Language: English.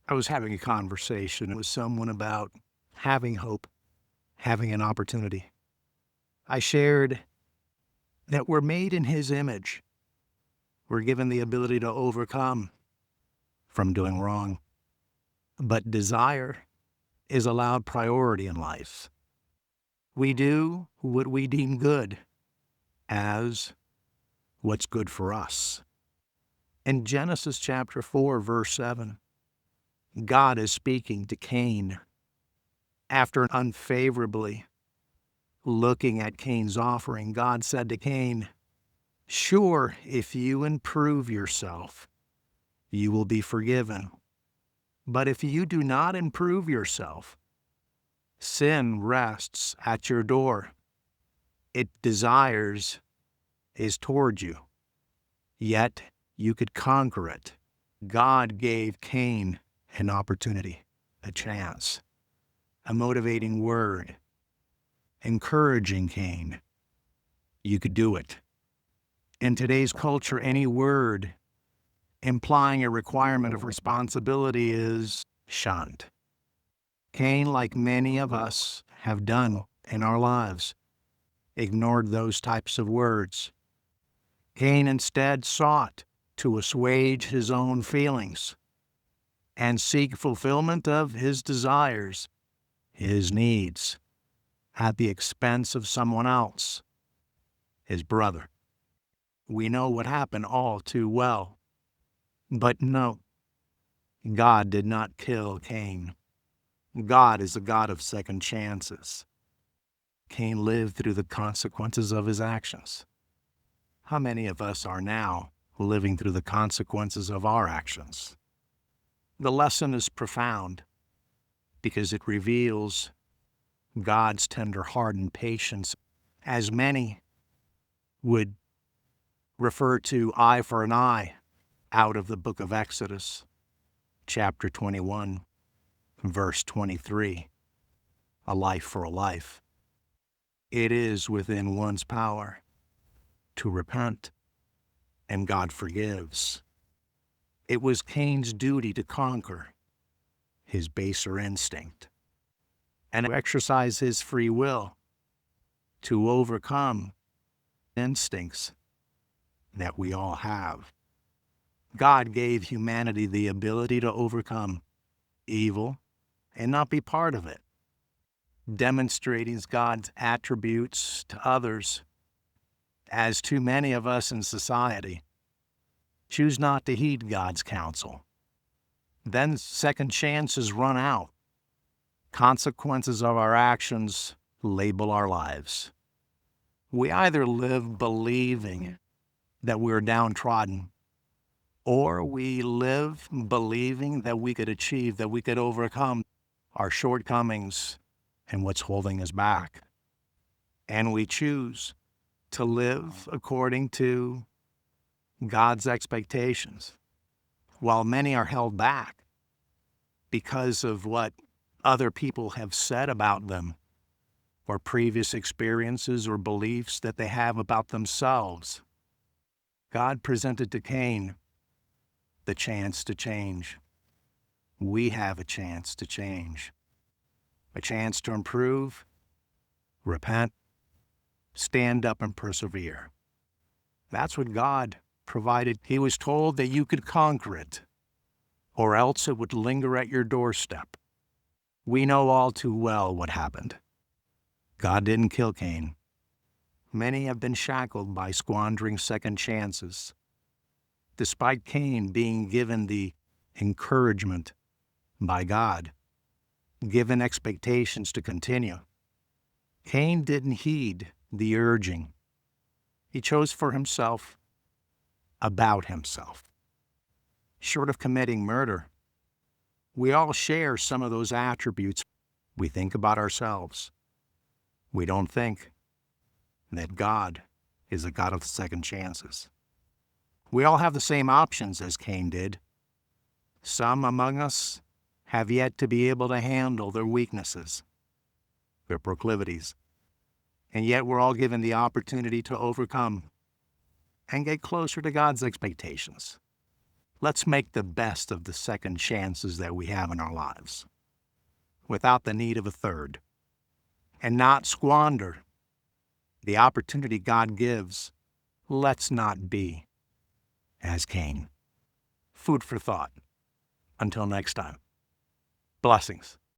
I was having a conversation with someone about having hope, having an opportunity. I shared that we're made in His image. We're given the ability to overcome from doing wrong. But desire is allowed priority in life. We do what we deem good as what's good for us. In Genesis chapter 4, verse 7, God is speaking to Cain after unfavorably looking at Cain's offering. God said to Cain, "Sure, if you improve yourself, you will be forgiven. But if you do not improve yourself, sin rests at your door. It desires is toward you, yet you could conquer it." God gave Cain an opportunity, a chance, a motivating word, encouraging Cain. You could do it. In today's culture, any word implying a requirement of responsibility is shunned. Cain, like many of us have done in our lives, ignored those types of words. Cain instead sought to assuage his own feelings and seek fulfillment of his desires, his needs, at the expense of someone else, his brother. We know what happened all too well. But no, God did not kill Cain. God is a God of second chances. Cain lived through the consequences of his actions. How many of us are now living through the consequences of our actions? The lesson is profound because it reveals God's tender heart and patience, as many would refer to eye for an eye out of the book of Exodus, chapter 21, verse 23, a life for a life. It is within one's power to repent, and God forgives. It was Cain's duty to conquer his baser instinct and exercise his free will to overcome instincts that we all have. God gave humanity the ability to overcome evil and not be part of it, demonstrating God's attributes to others, as too many of us in society choose not to heed God's counsel. Then second chances run out. Consequences of our actions label our lives. We either live believing that we're downtrodden, or we live believing that we could achieve, that we could overcome our shortcomings and what's holding us back. And we choose to live according to God's expectations, while many are held back because of what other people have said about them, or previous experiences or beliefs that they have about themselves. God presented to Cain the chance to change. We have a chance to change, a chance to improve, repent, stand up, and persevere. That's what God provided. He was told that you could conquer it, or else it would linger at your doorstep. We know all too well what happened. God didn't kill Cain. Many have been shackled by squandering second chances. Despite Cain being given the encouragement by God, given expectations to continue, Cain didn't heed the urging. He chose for himself, about himself. Short of committing murder, we all share some of those attributes. We think about ourselves. We don't think that God is a God of second chances. We all have the same options as Cain did. Some among us have yet to be able to handle their weaknesses, their proclivities, and yet we're all given the opportunity to overcome and get closer to God's expectations. Let's make the best of the second chances that we have in our lives, without the need of a third, and not squander the opportunity God gives. Let's not be as Cain. Food for thought. Until next time. Blessings.